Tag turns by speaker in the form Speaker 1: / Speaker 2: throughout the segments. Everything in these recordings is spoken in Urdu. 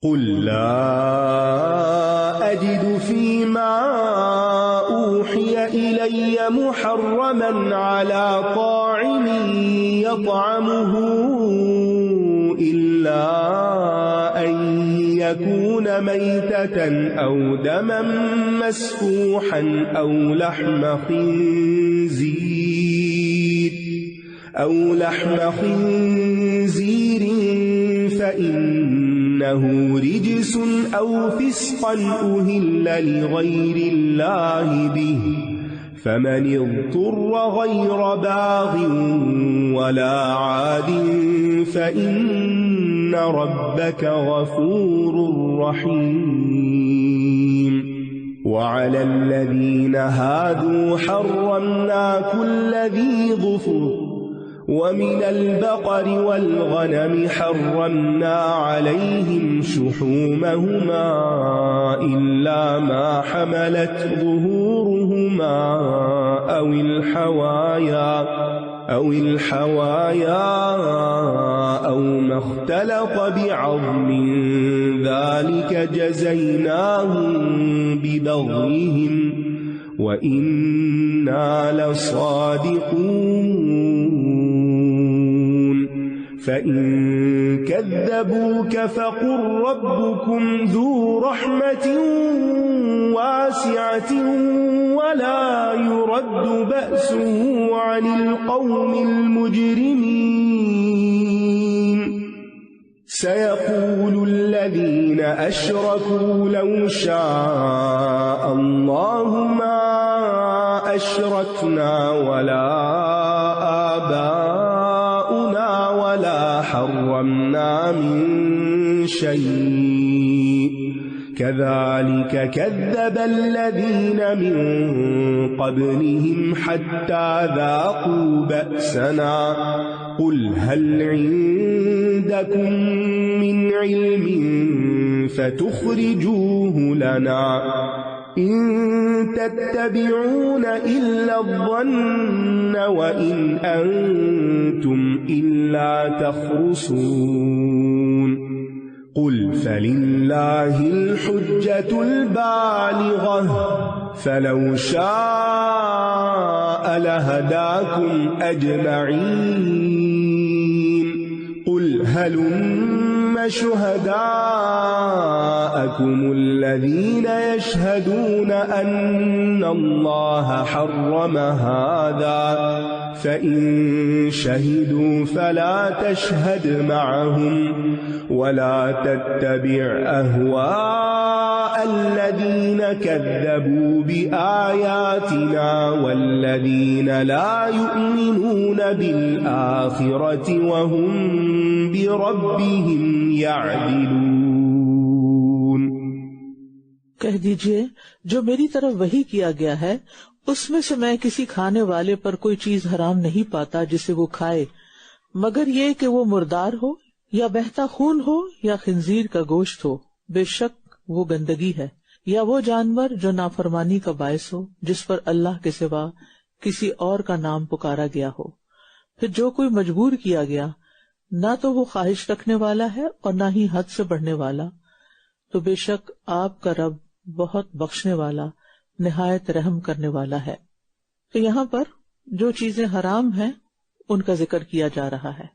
Speaker 1: قل لا أجد فيما أوحي إلي محرما على طاعم يطعمه إلا أن يكون ميتة أو دما مسفوحا أو لحم خنزير فإنه رجس أو فسقا أهل لغير الله به فمن اضطر غير باغ ولا عاد فإن ربك غفور رحيم وعلى الذين هادوا حرمنا كل ذي ظفر ومن البقر والغنم حرمنا عليهم شحومهما إلا ما حملت ظهورهما أو الحوايا أو ما اختلط بعظم ذلك جزيناهم ببغيهم وإنا لصادقون فإن كذبوك فقل ربكم ذو رحمة واسعة ولا يرد بأسه عن القوم المجرمين سيقول الذين أشركوا لو شاء الله ما أشركنا ولا آباؤنا ولا حرمنا من شيء كذلك كذب الذين من قبلهم حتى ذاقوا بأسنا قل هل عندكم من علم فتخرجوه لنا إن تتبعون إلا الظن وإن أنتم إلا تخرصون قل فلله الحجة البالغة فلو شاء لهداكم أجمعين قل هلم شهداءكم الذين يشهدون أن الله حرم هذا فإن شهدوا فلا تشهد معهم ولا تتبع أهواء الذين كذبوا بآياتنا والذين لا يؤمنون بالآخرة وهم بربهم يعدلون۔
Speaker 2: کہہ دیجئے جو میری طرف وحی کیا گیا ہے اس میں سے میں کسی کھانے والے پر کوئی چیز حرام نہیں پاتا جسے وہ کھائے مگر یہ کہ وہ مردار ہو یا بہتا خون ہو یا خنزیر کا گوشت ہو، بے شک وہ گندگی ہے، یا وہ جانور جو نافرمانی کا باعث ہو جس پر اللہ کے سوا کسی اور کا نام پکارا گیا ہو۔ پھر جو کوئی مجبور کیا گیا نہ تو وہ خواہش رکھنے والا ہے اور نہ ہی حد سے بڑھنے والا، تو بے شک آپ کا رب بہت بخشنے والا نہایت رحم کرنے والا ہے۔ تو یہاں پر جو چیزیں حرام ہیں ان کا ذکر کیا جا رہا ہے،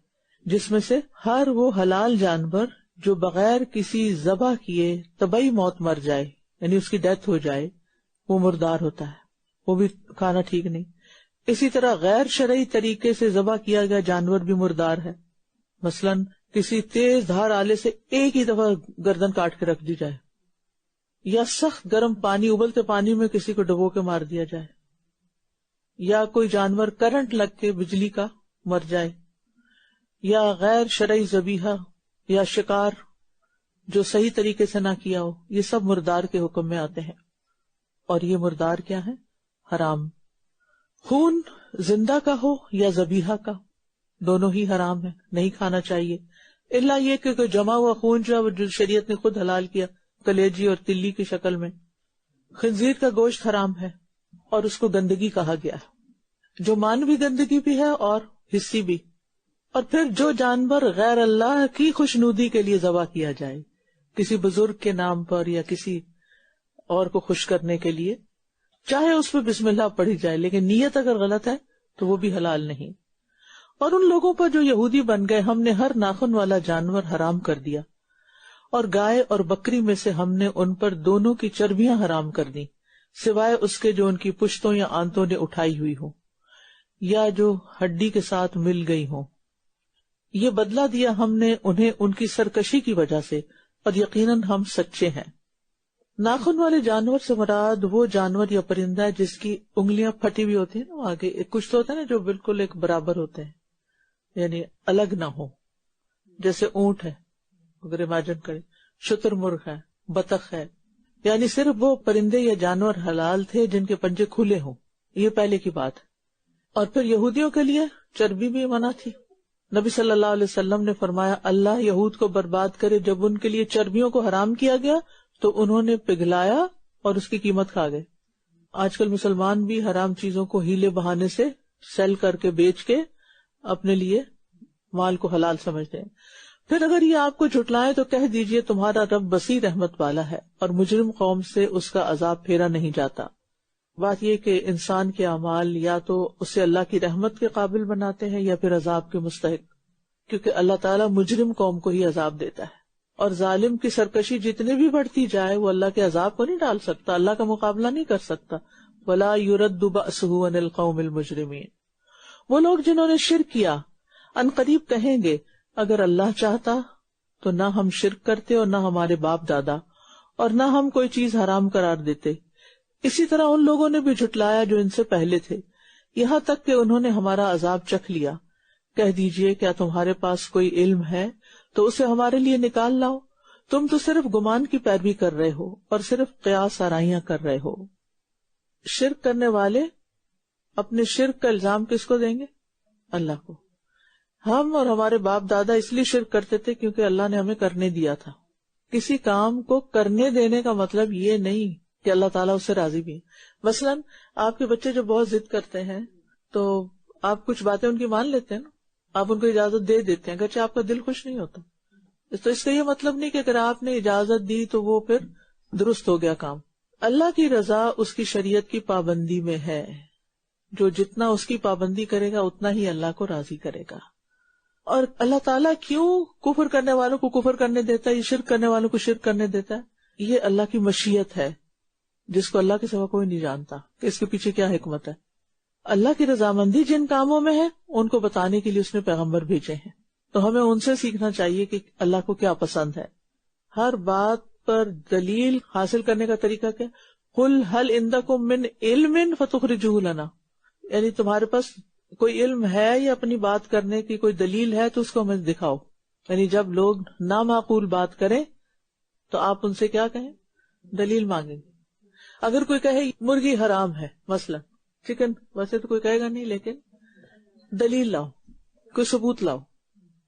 Speaker 2: جس میں سے ہر وہ حلال جانور جو بغیر کسی ذبح کیے طبعی موت مر جائے، یعنی اس کی ڈیتھ ہو جائے، وہ مردار ہوتا ہے، وہ بھی کھانا ٹھیک نہیں۔ اسی طرح غیر شرعی طریقے سے ذبح کیا گیا جانور بھی مردار ہے، مثلا کسی تیز دھار آلے سے ایک ہی دفعہ گردن کاٹ کے رکھ دی جائے، یا سخت گرم پانی ابلتے پانی میں کسی کو ڈبو کے مار دیا جائے، یا کوئی جانور کرنٹ لگ کے بجلی کا مر جائے، یا غیر شرعی ذبیحہ یا شکار جو صحیح طریقے سے نہ کیا ہو، یہ سب مردار کے حکم میں آتے ہیں۔ اور یہ مردار کیا ہے؟ حرام۔ خون زندہ کا ہو یا ذبیحہ کا، دونوں ہی حرام ہے، نہیں کھانا چاہیے، الا یہ کہ کوئی جمع ہوا خون جو شریعت نے خود حلال کیا، کلیجی اور تلی کی شکل میں۔ خنزیر کا گوشت حرام ہے اور اس کو گندگی کہا گیا ہے، جو مانوی گندگی بھی ہے اور حصی بھی۔ اور پھر جو جانور غیر اللہ کی خوشنودی کے لیے ذبح کیا جائے، کسی بزرگ کے نام پر یا کسی اور کو خوش کرنے کے لیے، چاہے اس پہ بسم اللہ پڑھی جائے، لیکن نیت اگر غلط ہے تو وہ بھی حلال نہیں۔ اور ان لوگوں پر جو یہودی بن گئے، ہم نے ہر ناخن والا جانور حرام کر دیا، اور گائے اور بکری میں سے ہم نے ان پر دونوں کی چربیاں حرام کر دی، سوائے اس کے جو ان کی پشتوں یا آنتوں نے اٹھائی ہوئی ہوں یا جو ہڈی کے ساتھ مل گئی ہوں۔ یہ بدلہ دیا ہم نے انہیں ان کی سرکشی کی وجہ سے، اور یقیناً ہم سچے ہیں۔ ناخن والے جانور سے مراد وہ جانور یا پرندہ ہے جس کی انگلیاں پھٹی ہوئی ہوتی ہیں نا، آگے کچھ تو ہوتا ہے نا جو بالکل ایک برابر ہوتے ہیں، یعنی الگ نہ ہو، جیسے اونٹ ہے اگر امیجن کریں، شتر مرغ ہے، بطخ ہے، یعنی صرف وہ پرندے یا جانور حلال تھے جن کے پنجے کھلے ہوں، یہ پہلے کی بات۔ اور پھر یہودیوں کے لیے چربی بھی منع تھی۔ نبی صلی اللہ علیہ وسلم نے فرمایا، اللہ یہود کو برباد کرے، جب ان کے لیے چربیوں کو حرام کیا گیا تو انہوں نے پگھلایا اور اس کی قیمت کھا گئے۔ آج کل مسلمان بھی حرام چیزوں کو ہیلے بہانے سے سیل کر کے بیچ کے اپنے لیے مال کو حلال سمجھتے ہیں۔ پھر اگر یہ آپ کو جھٹلائیں تو کہہ دیجئے تمہارا رب وسیع رحمت والا ہے، اور مجرم قوم سے اس کا عذاب پھیرا نہیں جاتا۔ بات یہ کہ انسان کے اعمال یا تو اسے اللہ کی رحمت کے قابل بناتے ہیں یا پھر عذاب کے مستحق، کیونکہ اللہ تعالیٰ مجرم قوم کو ہی عذاب دیتا ہے، اور ظالم کی سرکشی جتنی بھی بڑھتی جائے وہ اللہ کے عذاب کو نہیں ڈال سکتا، اللہ کا مقابلہ نہیں کر سکتا۔ وَلَا يُرَدُّ بَأْسُهُ عَنِ الْقَوْمِ الْمُجْرِمِينَ۔ وہ لوگ جنہوں نے شرک کیا ان قریب کہیں گے، اگر اللہ چاہتا تو نہ ہم شرک کرتے اور نہ ہمارے باپ دادا، اور نہ ہم کوئی چیز حرام قرار دیتے۔ اسی طرح ان لوگوں نے بھی جھٹلایا جو ان سے پہلے تھے، یہاں تک کہ انہوں نے ہمارا عذاب چکھ لیا۔ کہہ دیجئے کیا تمہارے پاس کوئی علم ہے تو اسے ہمارے لیے نکال لاؤ، تم تو صرف گمان کی پیروی کر رہے ہو اور صرف قیاس آرائیاں کر رہے ہو۔ شرک کرنے والے اپنے شرک کا الزام کس کو دیں گے؟ اللہ کو۔ ہم اور ہمارے باپ دادا اس لیے شرک کرتے تھے کیونکہ اللہ نے ہمیں کرنے دیا تھا۔ کسی کام کو کرنے دینے کا مطلب یہ نہیں کہ اللہ تعالیٰ اس سے راضی بھی ہے۔ مثلاً آپ کے بچے جو بہت ضد کرتے ہیں تو آپ کچھ باتیں ان کی مان لیتے ہیں نا، آپ ان کو اجازت دے دیتے ہیں اگرچہ آپ کا دل خوش نہیں ہوتا، تو اس کا یہ مطلب نہیں کہ اگر آپ نے اجازت دی تو وہ پھر درست ہو گیا کام۔ اللہ کی رضا اس کی شریعت کی پابندی میں ہے، جو جتنا اس کی پابندی کرے گا اتنا ہی اللہ کو راضی کرے گا۔ اور اللہ تعالیٰ کیوں کفر کرنے والوں کو کفر کرنے دیتا ہے، یہ شرک کرنے والوں کو شرک کرنے دیتا ہے؟ یہ اللہ کی مشیت ہے جس کو اللہ کے سوا کوئی نہیں جانتا کہ اس کے پیچھے کیا حکمت ہے۔ اللہ کی رضامندی جن کاموں میں ہے ان کو بتانے کے لیے اس نے پیغمبر بھیجے ہیں، تو ہمیں ان سے سیکھنا چاہیے کہ اللہ کو کیا پسند ہے۔ ہر بات پر دلیل حاصل کرنے کا طریقہ کیا؟ قُلْ هَلْ عِنْدَكُمْ مِنْ عِلْمٍ فَتُخْرِجُوهُ لَنَا، یعنی تمہارے پاس کوئی علم ہے یا اپنی بات کرنے کی کوئی دلیل ہے تو اس کو ہمیں دکھاؤ۔ یعنی جب لوگ نامعقول بات کریں تو آپ ان سے کیا کہیں؟ دلیل مانگیں۔ اگر کوئی کہے مرغی حرام ہے، مثلا چکن، ویسے تو کوئی کہے گا نہیں، لیکن دلیل لاؤ، کوئی ثبوت لاؤ۔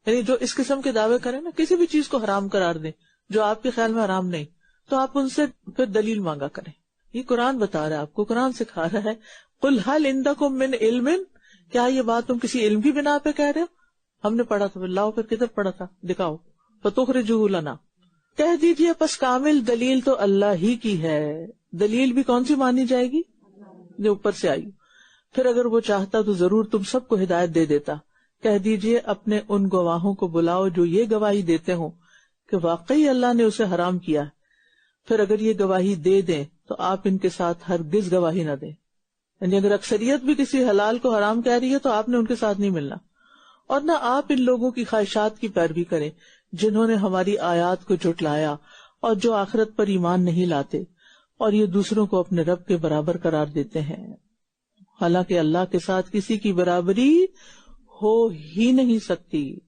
Speaker 2: یعنی جو اس قسم کے دعوے کریں نا، کسی بھی چیز کو حرام قرار دیں جو آپ کے خیال میں حرام نہیں، تو آپ ان سے پھر دلیل مانگا کریں۔ یہ قرآن بتا رہا ہے آپ کو، قرآن سکھا رہا ہے، قُلْ هَلْ عِنْدَكُمْ مِنْ عِلْمٍ، کیا یہ بات تم کسی علم کی بنا پہ کہہ رہے ہو؟ ہم نے پڑھا تھا، لاؤ پھر کدھر پڑھا تھا، دکھاؤ۔ فَتُخْرِجُوهُ لَنَا، کہہ دیجئے پس کامل دلیل تو اللہ ہی کی ہے۔ دلیل بھی کون سی مانی جائے گی؟ جو اوپر سے آئی۔ پھر اگر وہ چاہتا تو ضرور تم سب کو ہدایت دے دیتا۔ کہہ دیجئے اپنے ان گواہوں کو بلاؤ جو یہ گواہی دیتے ہوں کہ واقعی اللہ نے اسے حرام کیا ہے، پھر اگر یہ گواہی دے دیں تو آپ ان کے ساتھ ہرگز گواہی نہ دیں۔ یعنی اگر اکثریت بھی کسی حلال کو حرام کہہ رہی ہے تو آپ نے ان کے ساتھ نہیں ملنا، اور نہ آپ ان لوگوں کی خواہشات کی پیروی کریں جنہوں نے ہماری آیات کو جھٹلایا اور جو آخرت پر ایمان نہیں لاتے، اور یہ دوسروں کو اپنے رب کے برابر قرار دیتے ہیں، حالانکہ اللہ کے ساتھ کسی کی برابری ہو ہی نہیں سکتی۔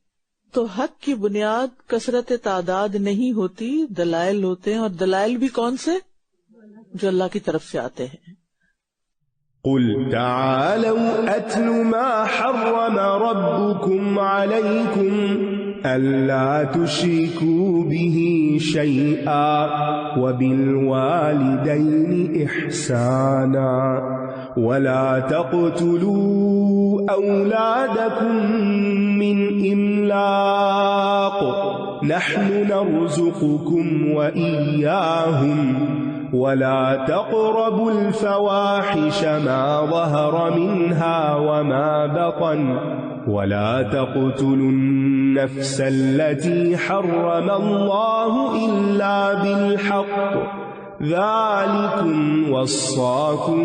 Speaker 2: تو حق کی بنیاد کثرت تعداد نہیں ہوتی، دلائل ہوتے ہیں، اور دلائل بھی کون سے؟ جو اللہ کی طرف سے آتے ہیں۔
Speaker 1: قُلْ تَعَالَوْا أَتْلُ مَا حَرَّمَ رَبُّكُمْ عَلَيْكُمْ أَلَّا تُشْرِكُوا بِهِ شَيْئًا وَبِالْوَالِدَيْنِ إِحْسَانًا ولا تقتلوا أولادكم من إملاق نحن نرزقكم وإياهم ولا تقربوا الفواحش ما ظهر منها وما بطن ولا تقتلوا النفس التي حرم الله إلا بالحق ذلكم وصاكم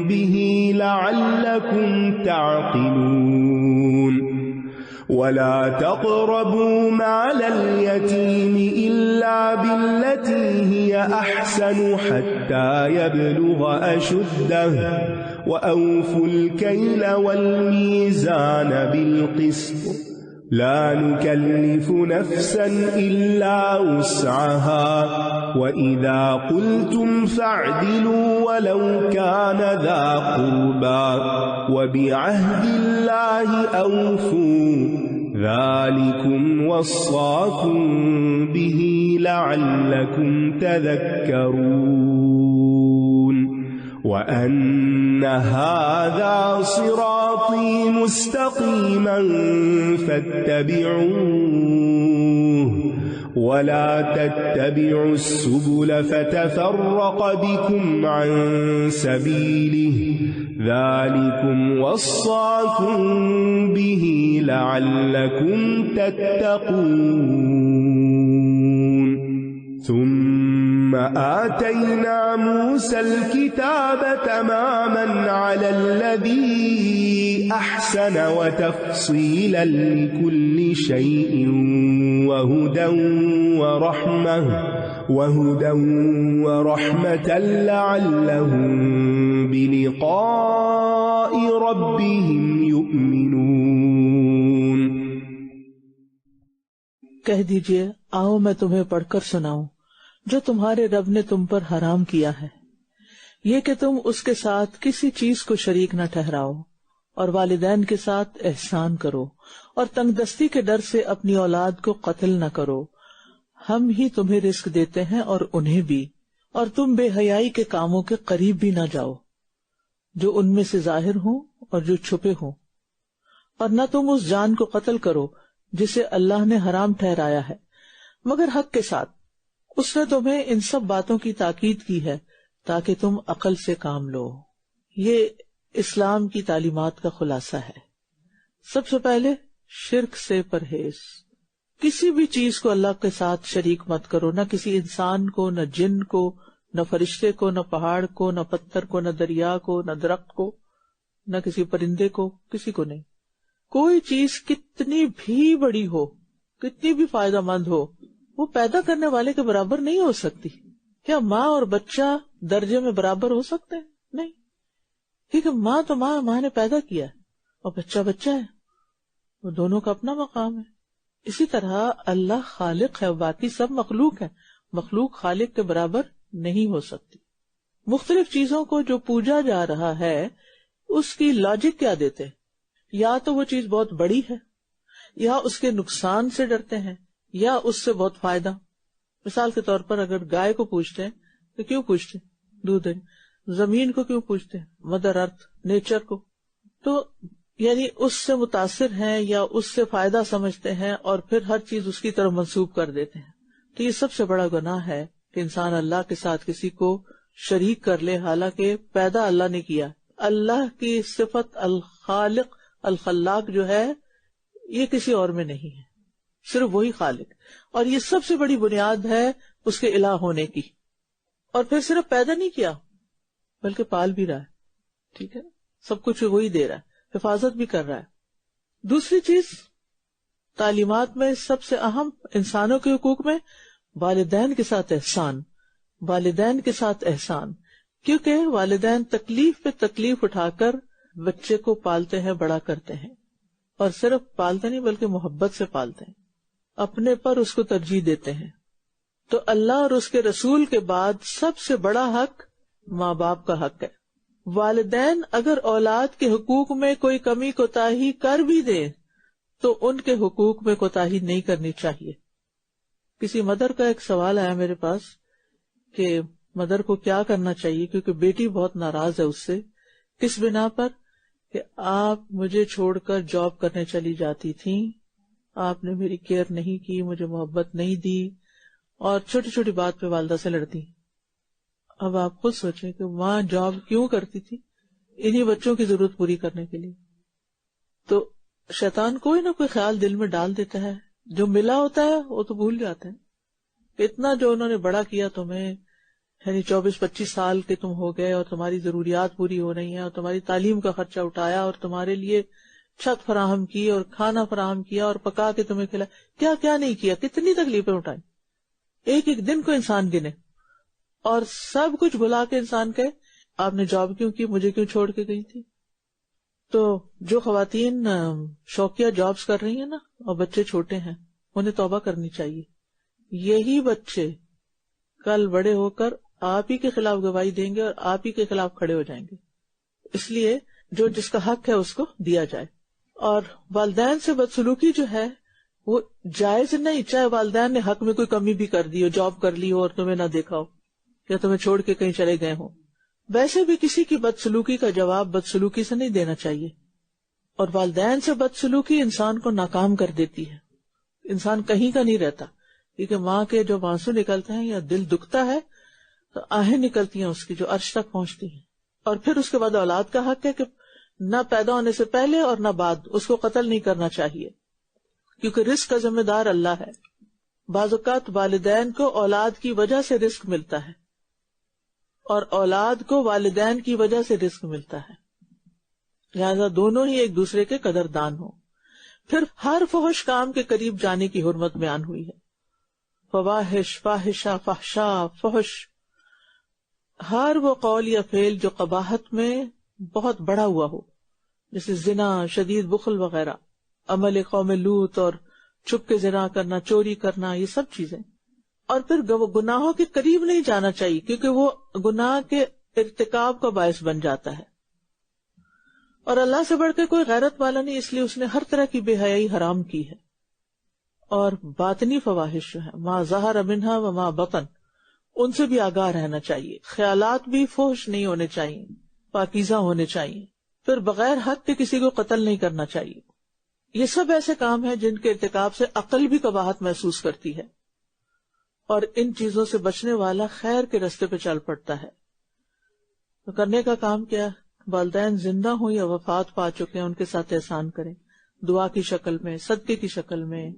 Speaker 1: به لعلكم تعقلون ولا تقربوا مال اليتيم إلا بالتي هي أحسن حتى يبلغ أشده وأوفوا الكيل والميزان بالقسط لا نكلف نفسا إلا وسعها وإذا قلتم فاعدلوا ولو كان ذا قربى وبعهد الله أوفوا ذلكم وصاكم به لعلكم تذكرون وأن هذا صراطي مستقيما فاتبعوه ولا تتبعوا السبل فتفرق بكم عن سبيله ذلكم وصاكم به لعلكم تتقون ثم آتينا موسى الكتاب تماما على الذي أحسن وتفصيلا لكل شيء وهدى ورحمة لعلهم بلقاء ربهم يؤمنون.
Speaker 2: کہہ دیجئے آؤ میں تمہیں پڑھ کر سناؤں جو تمہارے رب نے تم پر حرام کیا ہے، یہ کہ تم اس کے ساتھ کسی چیز کو شریک نہ ٹھہراؤ اور والدین کے ساتھ احسان کرو اور تنگ دستی کے ڈر سے اپنی اولاد کو قتل نہ کرو، ہم ہی تمہیں رزق دیتے ہیں اور انہیں بھی، اور تم بے حیائی کے کاموں کے قریب بھی نہ جاؤ جو ان میں سے ظاہر ہوں اور جو چھپے ہوں، اور نہ تم اس جان کو قتل کرو جسے اللہ نے حرام ٹھہرایا ہے مگر حق کے ساتھ۔ اس نے تمہیں ان سب باتوں کی تاکید کی ہے تاکہ تم عقل سے کام لو۔ یہ اسلام کی تعلیمات کا خلاصہ ہے۔ سب سے پہلے شرک سے پرہیز، کسی بھی چیز کو اللہ کے ساتھ شریک مت کرو، نہ کسی انسان کو، نہ جن کو، نہ فرشتے کو، نہ پہاڑ کو، نہ پتھر کو، نہ دریا کو، نہ درخت کو، نہ کسی پرندے کو، کسی کو نہیں۔ کوئی چیز کتنی بھی بڑی ہو، کتنی بھی فائدہ مند ہو، وہ پیدا کرنے والے کے برابر نہیں ہو سکتی۔ کیا ماں اور بچہ درجے میں برابر ہو سکتے ہیں؟ نہیں، کیونکہ ماں تو ماں نے پیدا کیا ہے اور بچہ بچہ ہے، وہ دونوں کا اپنا مقام ہے۔ اسی طرح اللہ خالق ہے، باقی سب مخلوق ہے، مخلوق خالق کے برابر نہیں ہو سکتی۔ مختلف چیزوں کو جو پوجا جا رہا ہے اس کی لاجک کیا دیتے ہیں؟ یا تو وہ چیز بہت بڑی ہے، یا اس کے نقصان سے ڈرتے ہیں، یا اس سے بہت فائدہ۔ مثال کے طور پر اگر گائے کو پوجتے ہیں تو کیوں پوجتے ہیں؟ دودھ ہے۔ زمین کو کیوں پوجتے ہیں؟ مدر ارتھ، نیچر کو۔ تو یعنی اس سے متاثر ہیں یا اس سے فائدہ سمجھتے ہیں اور پھر ہر چیز اس کی طرف منسوب کر دیتے ہیں۔ تو یہ سب سے بڑا گناہ ہے کہ انسان اللہ کے ساتھ کسی کو شریک کر لے، حالانکہ پیدا اللہ نے کیا۔ اللہ کی صفت الخالق الخلاق جو ہے یہ کسی اور میں نہیں ہے، صرف وہی خالق، اور یہ سب سے بڑی بنیاد ہے اس کے الہ ہونے کی۔ اور پھر صرف پیدا نہیں کیا بلکہ پال بھی رہا ہے، ٹھیک ہے، سب کچھ وہی دے رہا ہے، حفاظت بھی کر رہا ہے۔ دوسری چیز تعلیمات میں سب سے اہم انسانوں کے حقوق میں والدین کے ساتھ احسان، والدین کے ساتھ احسان، کیونکہ والدین تکلیف پہ تکلیف اٹھا کر بچے کو پالتے ہیں، بڑا کرتے ہیں، اور صرف پالتے نہیں بلکہ محبت سے پالتے ہیں، اپنے پر اس کو ترجیح دیتے ہیں۔ تو اللہ اور اس کے رسول کے بعد سب سے بڑا حق ماں باپ کا حق ہے۔ والدین اگر اولاد کے حقوق میں کوئی کمی کوتاہی کر بھی دیں تو ان کے حقوق میں کوتاہی نہیں کرنی چاہیے۔ کسی مدر کا ایک سوال آیا میرے پاس کہ مدر کو کیا کرنا چاہیے، کیونکہ بیٹی بہت ناراض ہے اس سے کس بنا پر کہ آپ مجھے چھوڑ کر جاب کرنے چلی جاتی تھیں، آپ نے میری کیئر نہیں کی، مجھے محبت نہیں دی، اور چھوٹی چھوٹی بات پہ والدہ سے لڑتی۔ اب آپ خود سوچیں کہ ماں جاب کیوں کرتی تھی؟ انہی بچوں کی ضرورت پوری کرنے کے لیے۔ تو شیطان کوئی نہ کوئی خیال دل میں ڈال دیتا ہے، جو ملا ہوتا ہے وہ تو بھول جاتے ہیں کہ اتنا جو انہوں نے بڑا کیا تمہیں، یعنی 24-25 سال کے تم ہو گئے اور تمہاری ضروریات پوری ہو رہی ہیں، اور تمہاری تعلیم کا خرچہ اٹھایا، اور تمہارے لیے چھت فراہم کی اور کھانا فراہم کیا اور پکا کے تمہیں کھلایا، کیا کیا نہیں کیا، کتنی تکلیفیں اٹھائیں۔ ایک ایک دن کو انسان گنے، اور سب کچھ بھلا کے انسان کہے آپ نے جاب کیوں کی، مجھے کیوں چھوڑ کے گئی تھی۔ تو جو خواتین شوقیہ جابز کر رہی ہیں نا اور بچے چھوٹے ہیں، انہیں توبہ کرنی چاہیے۔ یہی بچے کل بڑے ہو کر آپ ہی کے خلاف گواہی دیں گے اور آپ ہی کے خلاف کھڑے ہو جائیں گے۔ اس لیے جو جس کا حق ہے اس کو دیا جائے۔ اور والدین سے بدسلوکی جو ہے وہ جائز نہیں، چاہے والدین نے حق میں کوئی کمی بھی کر دی ہو، جاب کر لی ہو اور تمہیں نہ دیکھا ہو یا تمہیں چھوڑ کے کہیں چلے گئے ہوں، ویسے بھی کسی کی بدسلوکی کا جواب بدسلوکی سے نہیں دینا چاہیے۔ اور والدین سے بدسلوکی انسان کو ناکام کر دیتی ہے، انسان کہیں کا نہیں رہتا، کیونکہ ماں کے جو آنسو نکلتے ہیں یا دل دکھتا ہے تو آہیں نکلتی ہیں اس کی جو عرش تک پہنچتی ہیں۔ اور پھر اس کے بعد اولاد کا حق ہے کہ نہ پیدا ہونے سے پہلے اور نہ بعد اس کو قتل نہیں کرنا چاہیے، کیونکہ رزق کا ذمہ دار اللہ ہے۔ بعض اوقات والدین کو اولاد کی وجہ سے رزق ملتا ہے اور اولاد کو والدین کی وجہ سے رزق ملتا ہے، لہذا دونوں ہی ایک دوسرے کے قدردان ہوں۔ پھر ہر فحش کام کے قریب جانے کی حرمت بیان ہوئی ہے، فواحش، فاحشہ، فحشاء، فحش، ہر وہ قول یا فعل جو قباحت میں بہت بڑا ہوا ہو، جیسے زنا، شدید بخل وغیرہ، عمل قوم لوط اور چھپ کے زنا کرنا، چوری کرنا، یہ سب چیزیں۔ اور پھر گناہوں کے قریب نہیں جانا چاہیے کیونکہ وہ گناہ کے ارتکاب کا باعث بن جاتا ہے۔ اور اللہ سے بڑھ کے کوئی غیرت والا نہیں، اس لیے اس نے ہر طرح کی بے حیائی حرام کی ہے۔ اور باطنی فواحش جو ہے ما ظہر منہا وما بطن، ان سے بھی آگاہ رہنا چاہیے۔ خیالات بھی فحش نہیں ہونے چاہیے، پاکیزہ ہونے چاہیے۔ پھر بغیر حق کے کسی کو قتل نہیں کرنا چاہیے۔ یہ سب ایسے کام ہیں جن کے ارتکاب سے عقل بھی قباحت محسوس کرتی ہے، اور ان چیزوں سے بچنے والا خیر کے رستے پہ چل پڑتا ہے۔ تو کرنے کا کام کیا؟ والدین زندہ ہوں یا وفات پا چکے ہیں ان کے ساتھ احسان کریں، دعا کی شکل میں، صدقے کی شکل میں،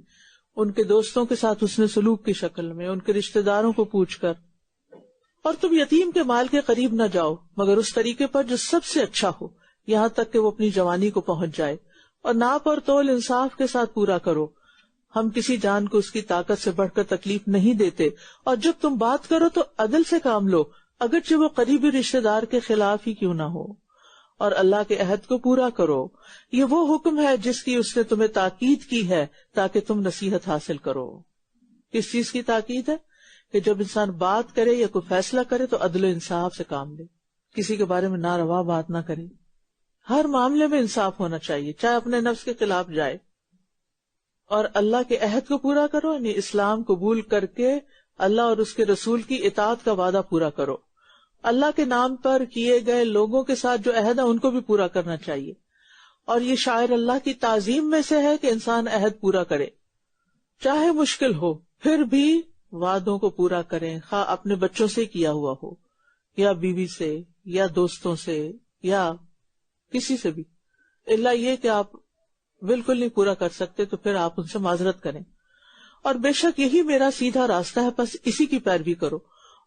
Speaker 2: ان کے دوستوں کے ساتھ حسن سلوک کی شکل میں، ان کے رشتہ داروں کو پوچھ کر۔ اور تم یتیم کے مال کے قریب نہ جاؤ مگر اس طریقے پر جو سب سے اچھا ہو، یہاں تک کہ وہ اپنی جوانی کو پہنچ جائے، اور ناپ اور تول انصاف کے ساتھ پورا کرو۔ ہم کسی جان کو اس کی طاقت سے بڑھ کر تکلیف نہیں دیتے، اور جب تم بات کرو تو عدل سے کام لو، اگرچہ وہ قریبی رشتہ دار کے خلاف ہی کیوں نہ ہو، اور اللہ کے عہد کو پورا کرو۔ یہ وہ حکم ہے جس کی اس نے تمہیں تاکید کی ہے تاکہ تم نصیحت حاصل کرو۔ کس چیز کی تاکید ہے؟ کہ جب انسان بات کرے یا کوئی فیصلہ کرے تو عدل و انصاف سے کام لے، کسی کے بارے میں ناروا بات نہ کرے، ہر معاملے میں انصاف ہونا چاہیے، چاہے اپنے نفس کے خلاف جائے۔ اور اللہ کے عہد کو پورا کرو، یعنی اسلام قبول کر کے اللہ اور اس کے رسول کی اطاعت کا وعدہ پورا کرو۔ اللہ کے نام پر کیے گئے لوگوں کے ساتھ جو عہد ہے ان کو بھی پورا کرنا چاہیے۔ اور یہ شاعر اللہ کی تعظیم میں سے ہے کہ انسان عہد پورا کرے، چاہے مشکل ہو، پھر بھی وعدوں کو پورا کریں، خواہ اپنے بچوں سے کیا ہوا ہو یا بیوی سے یا دوستوں سے یا کسی سے بھی، الا یہ کہ آپ بالکل نہیں پورا کر سکتے تو پھر آپ ان سے معذرت کریں۔ اور بے شک یہی میرا سیدھا راستہ ہے، بس اسی کی پیروی کرو،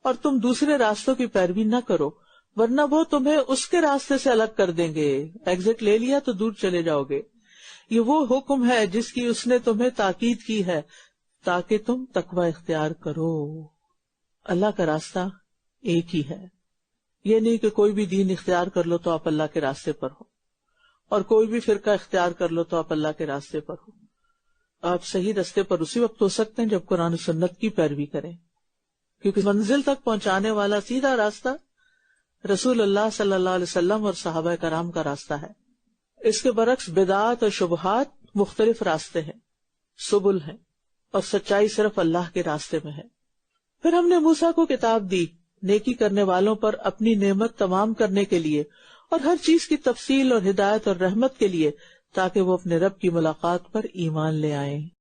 Speaker 2: اور تم دوسرے راستوں کی پیروی نہ کرو ورنہ وہ تمہیں اس کے راستے سے الگ کر دیں گے، ایگزٹ لے لیا تو دور چلے جاؤ گے۔ یہ وہ حکم ہے جس کی اس نے تمہیں تاکید کی ہے تاکہ تم تقوی اختیار کرو۔ اللہ کا راستہ ایک ہی ہے، یہ نہیں کہ کوئی بھی دین اختیار کر لو تو آپ اللہ کے راستے پر ہو، اور کوئی بھی فرقہ اختیار کر لو تو آپ اللہ کے راستے پر ہو۔ آپ صحیح راستے پر اسی وقت ہو سکتے ہیں جب قرآن و سنت کی پیروی کریں، کیونکہ منزل تک پہنچانے والا سیدھا راستہ رسول اللہ صلی اللہ علیہ وسلم اور صحابہ کرام کا راستہ ہے۔ اس کے برعکس بدعات اور شبہات مختلف راستے ہیں، سبل ہیں، اور سچائی صرف اللہ کے راستے میں ہے۔ پھر ہم نے موسیٰ کو کتاب دی نیکی کرنے والوں پر اپنی نعمت تمام کرنے کے لیے، اور ہر چیز کی تفصیل اور ہدایت اور رحمت کے لیے، تاکہ وہ اپنے رب کی ملاقات پر ایمان لے آئیں۔